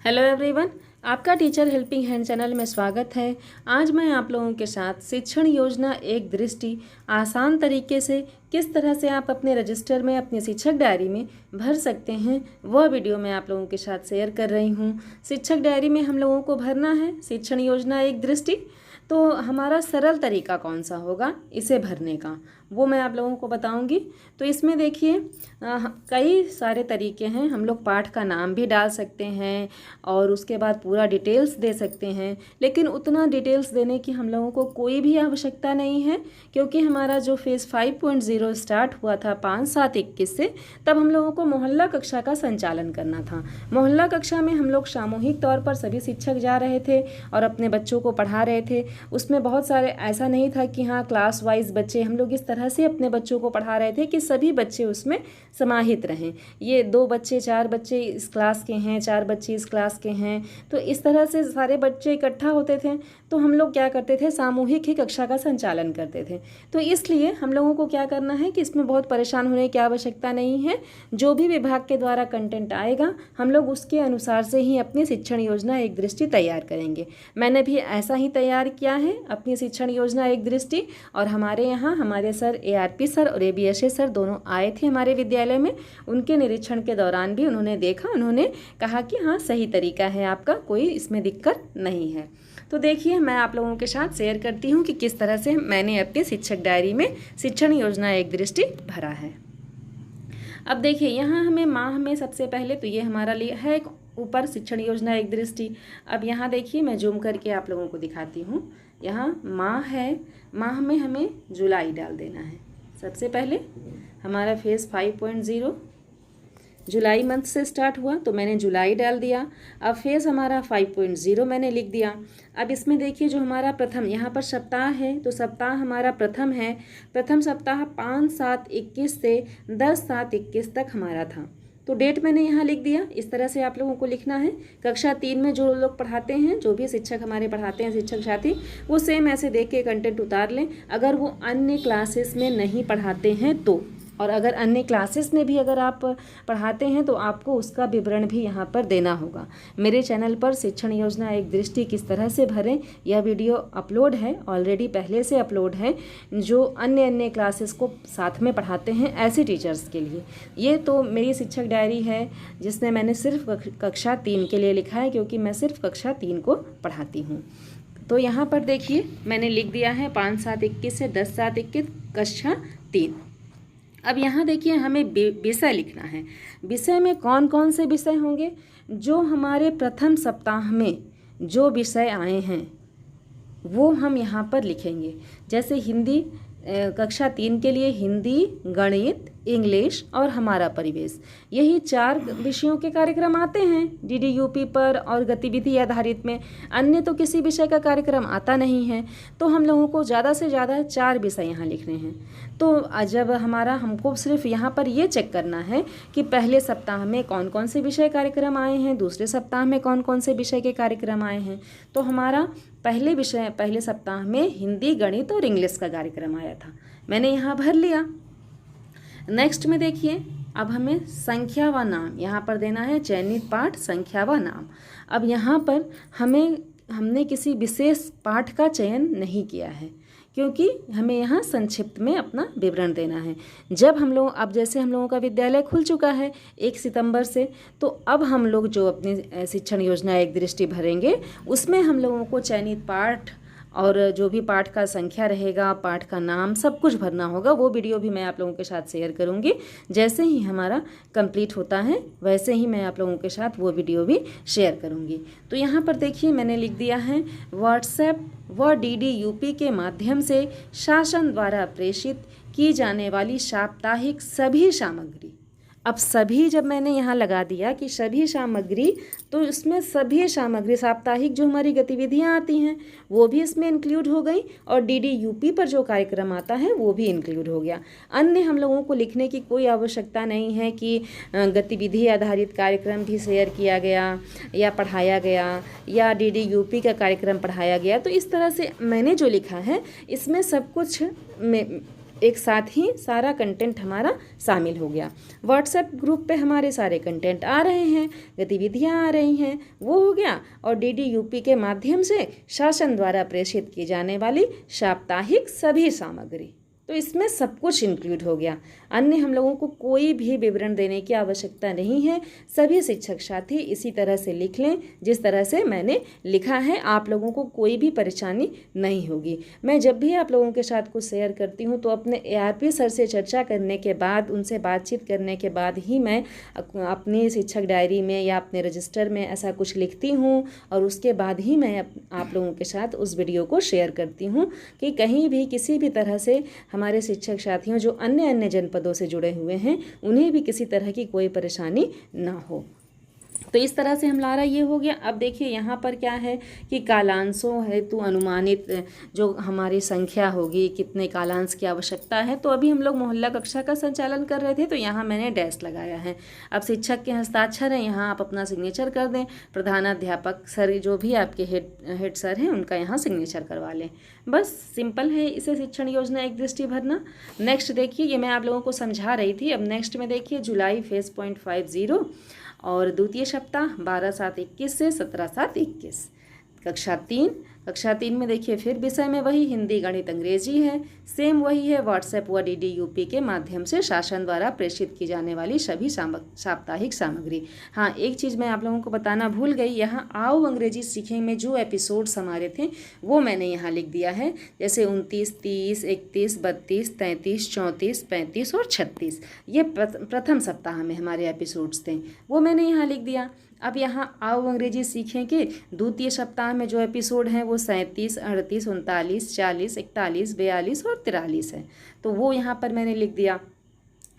Hello everyone, आपका teacher helping hand channel में स्वागत है। आज मैं आप लोगों के साथ शिक्षण योजना एक दृष्टि आसान तरीके से किस तरह से आप अपने रजिस्टर में अपनी शिक्षक डायरी में भर सकते हैं, वह वीडियो मैं आप लोगों के साथ शेयर कर रही हूँ। शिक्षक डायरी में हम लोगों को भरना है शिक्षण योजना एक दृष्टि। तो हमारा सरल तरीका कौन सा होगा इसे भरने का, वो मैं आप लोगों को बताऊंगी। तो इसमें देखिए कई सारे तरीके हैं। हम लोग पाठ का नाम भी डाल सकते हैं और उसके बाद पूरा डिटेल्स दे सकते हैं, लेकिन उतना डिटेल्स देने की हम लोगों को कोई भी आवश्यकता नहीं है, क्योंकि हमारा जो फेज़ 5.0 स्टार्ट हुआ था 5/7/21 से, तब हम लोगों को मोहल्ला कक्षा का संचालन करना था। मोहल्ला कक्षा में हम लोग सामूहिक तौर पर सभी शिक्षक जा रहे थे और अपने बच्चों को पढ़ा रहे थे। उसमें बहुत सारे ऐसा नहीं था कि हाँ क्लास वाइज बच्चे, हम लोग इस तरह से अपने बच्चों को पढ़ा रहे थे कि सभी बच्चे उसमें समाहित रहें। ये 2 बच्चे 4 बच्चे इस क्लास के हैं, 4 बच्चे इस क्लास के हैं, तो इस तरह से सारे बच्चे इकट्ठा होते थे। तो हम लोग क्या करते थे, सामूहिक ही कक्षा का संचालन करते थे। तो इसलिए हम लोगों को क्या करना है कि इसमें बहुत परेशान होने की आवश्यकता नहीं है। जो भी विभाग के द्वारा कंटेंट आएगा हम लोग उसके अनुसार से ही अपनी शिक्षण योजना एक दृष्टि तैयार करेंगे। मैंने भी ऐसा ही तैयार किया है अपनी शिक्षण योजना एक दृष्टि, और हमारे यहाँ हमारे सर ARP सर और ABSA सर दोनों आए थे हमारे विद्यालय में। उनके निरीक्षण के दौरान भी उन्होंने देखा, उन्होंने कहा कि हाँ सही तरीका है आपका, कोई इसमें दिक्कत नहीं है। तो देखिए मैं आप लोगों के साथ शेयर करती हूँ कि किस तरह से मैंने अपनी शिक्षक डायरी में शिक्षण योजना एक दृष्टि भरा है। अब देखिए यहाँ हमें माह में सबसे पहले तो ये हमारा लिया है ऊपर शिक्षण योजना एक दृष्टि। अब यहाँ देखिए मैं जूम करके आप लोगों को दिखाती हूँ। यहाँ माह है, माह में हमें जुलाई डाल देना है। सबसे पहले हमारा फेज़ 5.0 जुलाई मंथ से स्टार्ट हुआ, तो मैंने जुलाई डाल दिया। अब फेज़ हमारा 5.0 मैंने लिख दिया। अब इसमें देखिए जो हमारा प्रथम यहाँ पर सप्ताह है, तो सप्ताह हमारा प्रथम है। प्रथम सप्ताह 5/7/21 से 10/7/21 तक हमारा था, तो डेट मैंने यहाँ लिख दिया। इस तरह से आप लोगों को लिखना है। कक्षा 3 में जो लोग पढ़ाते हैं, जो भी शिक्षक हमारे पढ़ाते हैं शिक्षक साथी, वो सेम ऐसे देख के कंटेंट उतार लें। अगर वो अन्य क्लासेस में नहीं पढ़ाते हैं तो, और अगर अन्य क्लासेस में भी अगर आप पढ़ाते हैं तो आपको उसका विवरण भी यहाँ पर देना होगा। मेरे चैनल पर शिक्षण योजना एक दृष्टि किस तरह से भरें, यह वीडियो अपलोड है, ऑलरेडी पहले से अपलोड है, जो अन्य क्लासेस को साथ में पढ़ाते हैं ऐसे टीचर्स के लिए। ये तो मेरी शिक्षक डायरी है जिसमें मैंने सिर्फ कक्षा 3 के लिए लिखा है, क्योंकि मैं सिर्फ कक्षा 3 को पढ़ाती हूँ। तो यहाँ पर देखिए मैंने लिख दिया है 5/7/21 से 10/7/21 कक्षा 3। अब यहाँ देखिए हमें विषय लिखना है। विषय में कौन कौन से विषय होंगे, जो हमारे प्रथम सप्ताह में जो विषय आए हैं वो हम यहाँ पर लिखेंगे। जैसे हिंदी, कक्षा 3 के लिए हिंदी, गणित, इंग्लिश और हमारा परिवेश, यही 4 विषयों के कार्यक्रम आते हैं DDUP पर और गतिविधि आधारित में। अन्य तो किसी विषय का कार्यक्रम आता नहीं है, तो हम लोगों को ज़्यादा से ज़्यादा 4 विषय यहाँ लिखने हैं। तो जब हमको सिर्फ यहाँ पर ये चेक करना है कि पहले सप्ताह में कौन कौन से विषय कार्यक्रम आए हैं, दूसरे सप्ताह में कौन कौन से विषय के कार्यक्रम आए हैं। तो हमारा पहले सप्ताह में हिंदी, गणित और इंग्लिश का कार्यक्रम आया था, मैंने यहाँ भर लिया। नेक्स्ट में देखिए अब हमें संख्या व नाम यहाँ पर देना है, चयनित पाठ संख्या व नाम। अब यहाँ पर हमने किसी विशेष पाठ का चयन नहीं किया है, क्योंकि हमें यहाँ संक्षिप्त में अपना विवरण देना है। जब अब जैसे हम लोगों का विद्यालय खुल चुका है 1 सितंबर से, तो अब हम लोग जो अपनी शिक्षण योजना एक दृष्टि भरेंगे उसमें हम लोगों को चयनित पाठ और जो भी पाठ का संख्या रहेगा, पाठ का नाम, सब कुछ भरना होगा। वो वीडियो भी मैं आप लोगों के साथ शेयर करूंगी। जैसे ही हमारा कंप्लीट होता है वैसे ही मैं आप लोगों के साथ वो वीडियो भी शेयर करूंगी। तो यहाँ पर देखिए मैंने लिख दिया है व्हाट्सएप व DDUP के माध्यम से शासन द्वारा प्रेषित की जाने वाली साप्ताहिक सभी सामग्री। अब सभी जब मैंने यहाँ लगा दिया कि सभी सामग्री, तो इसमें सभी सामग्री साप्ताहिक जो हमारी गतिविधियाँ आती हैं वो भी इसमें इंक्लूड हो गई, और DDUP पर जो कार्यक्रम आता है वो भी इंक्लूड हो गया। अन्य हम लोगों को लिखने की कोई आवश्यकता नहीं है कि गतिविधि आधारित कार्यक्रम भी शेयर किया गया या पढ़ाया गया या DDUP का कार्यक्रम पढ़ाया गया। तो इस तरह से मैंने जो लिखा है इसमें सब कुछ एक साथ ही सारा कंटेंट हमारा शामिल हो गया। व्हाट्सएप ग्रुप पे हमारे सारे कंटेंट आ रहे हैं, गतिविधियां आ रही हैं, वो हो गया। और DDUP के माध्यम से शासन द्वारा प्रेषित की जाने वाली साप्ताहिक सभी सामग्री, तो इसमें सब कुछ इंक्लूड हो गया। अन्य हम लोगों को कोई भी विवरण देने की आवश्यकता नहीं है। सभी शिक्षक साथी इसी तरह से लिख लें जिस तरह से मैंने लिखा है, आप लोगों को कोई भी परेशानी नहीं होगी। मैं जब भी आप लोगों के साथ कुछ शेयर करती हूँ तो अपने ARP सर से चर्चा करने के बाद, उनसे बातचीत करने के बाद ही मैं अपनी शिक्षक डायरी में या अपने रजिस्टर में ऐसा कुछ लिखती हूँ, और उसके बाद ही मैं आप लोगों के साथ उस वीडियो को शेयर करती हूँ कि कहीं भी किसी भी तरह से हमारे शिक्षक साथियों जो अन्य जनपदों से जुड़े हुए हैं उन्हें भी किसी तरह की कोई परेशानी ना हो। तो इस तरह से हमारा ये हो गया। अब देखिए यहाँ पर क्या है कि कालांशों हेतु अनुमानित जो हमारी संख्या होगी, कितने कालांश की आवश्यकता है। तो अभी हम लोग मोहल्ला कक्षा का संचालन कर रहे थे तो यहाँ मैंने डैश लगाया है। अब शिक्षक के हस्ताक्षर हैं, यहाँ आप अपना सिग्नेचर कर दें। प्रधानाध्यापक सर जो भी आपके हेड सर हैं उनका यहाँ सिग्नेचर करवा लें। बस सिंपल है इसे शिक्षण योजना एक दृष्टि भरना। नेक्स्ट देखिए, ये मैं आप लोगों को समझा रही थी। अब नेक्स्ट में देखिए जुलाई फेज 0.50 और द्वितीय सप्ताह 12/7/21 से 17/7/21। कक्षा 3 में देखिए फिर विषय में वही हिंदी गणित अंग्रेजी है, सेम वही है। व्हाट्सएप व DDUP के माध्यम से शासन द्वारा प्रेषित की जाने वाली सभी साप्ताहिक सामग्री। हाँ, एक चीज़ मैं आप लोगों को बताना भूल गई, यहाँ आओ अंग्रेजी सीखें में जो एपिसोड्स हमारे थे वो मैंने यहाँ लिख दिया है, जैसे 29, 30, 31, 32, 33, 34, 35 और 36। ये प्रथम सप्ताह में हमारे एपिसोड्स थे, वो मैंने यहाँ लिख दिया। अब यहाँ आओ अंग्रेजी सीखें के द्वितीय सप्ताह में जो एपिसोड हैं वो 37, 38, 39, 40, 41, 42 और 43 है, तो वो यहाँ पर मैंने लिख दिया।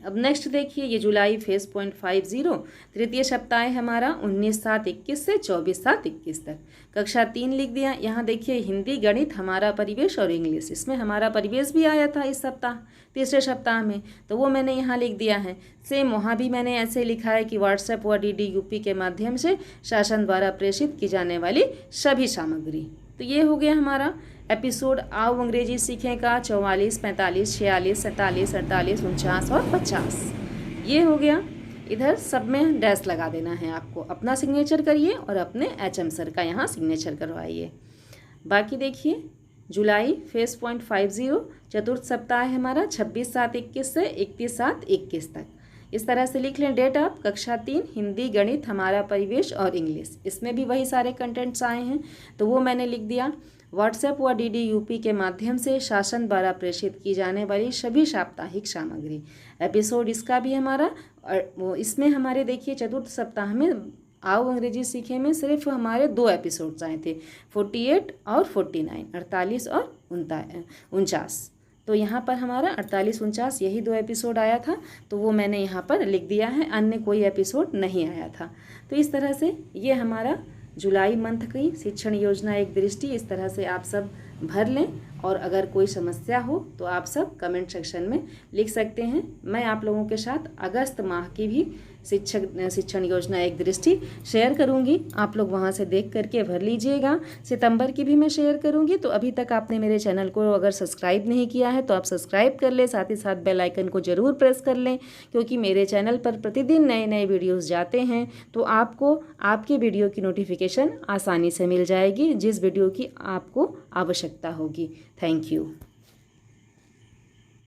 अब नेक्स्ट देखिए, ये जुलाई फेज 0.50 तृतीय सप्ताह है हमारा 19/7/21 से 24/7/21 तक। कक्षा 3 लिख दिया। यहाँ देखिए हिंदी गणित हमारा परिवेश और इंग्लिश, इसमें हमारा परिवेश भी आया था इस सप्ताह तीसरे सप्ताह में, तो वो मैंने यहाँ लिख दिया है। सेम वहाँ भी मैंने ऐसे लिखा है कि व्हाट्सएप व DDUP के माध्यम से शासन द्वारा प्रेषित की जाने वाली सभी सामग्री। तो ये हो गया हमारा एपिसोड आओ अंग्रेजी सीखें का 44, 45, 46, 47, 48, 49 और 50। ये हो गया। इधर सब में डैश लगा देना है आपको। अपना सिग्नेचर करिए और अपने HM सर का यहाँ सिग्नेचर करवाइए। बाकी देखिए जुलाई फेज 0.50 चतुर्थ सप्ताह है हमारा 26/7/21 से 31/7/21 तक। इस तरह से लिख लें। डेट ऑफ कक्षा 3 हिंदी गणित हमारा परिवेश और इंग्लिश, इसमें भी वही सारे कंटेंट्स आए हैं तो वो मैंने लिख दिया। व्हाट्सएप व DDUP के माध्यम से शासन द्वारा प्रेषित की जाने वाली सभी साप्ताहिक सामग्री। एपिसोड इसका भी हमारा, वो इसमें हमारे देखिए चतुर्थ सप्ताह में आओ अंग्रेजी सीखे में सिर्फ हमारे 2 एपिसोड्स आए थे, 48 और 49, 48 और 49। तो यहाँ पर हमारा 48, 49 यही 2 एपिसोड आया था, तो वो मैंने यहाँ पर लिख दिया है, अन्य कोई एपिसोड नहीं आया था। तो इस तरह से ये हमारा जुलाई मंथ की शिक्षण योजना एक दृष्टि इस तरह से आप सब भर लें। और अगर कोई समस्या हो तो आप सब कमेंट सेक्शन में लिख सकते हैं। मैं आप लोगों के साथ अगस्त माह की भी शिक्षण योजना एक दृष्टि शेयर करूंगी, आप लोग वहां से देख करके भर लीजिएगा। सितंबर की भी मैं शेयर करूंगी। तो अभी तक आपने मेरे चैनल को अगर सब्सक्राइब नहीं किया है तो आप सब्सक्राइब कर लें, साथ ही साथ बेल आइकन को ज़रूर प्रेस कर लें, क्योंकि मेरे चैनल पर प्रतिदिन नए नए वीडियोज़ जाते हैं तो आपको आपके वीडियो की नोटिफिकेशन आसानी से मिल जाएगी, जिस वीडियो की आपको आवश्यकता होगी। Thank you.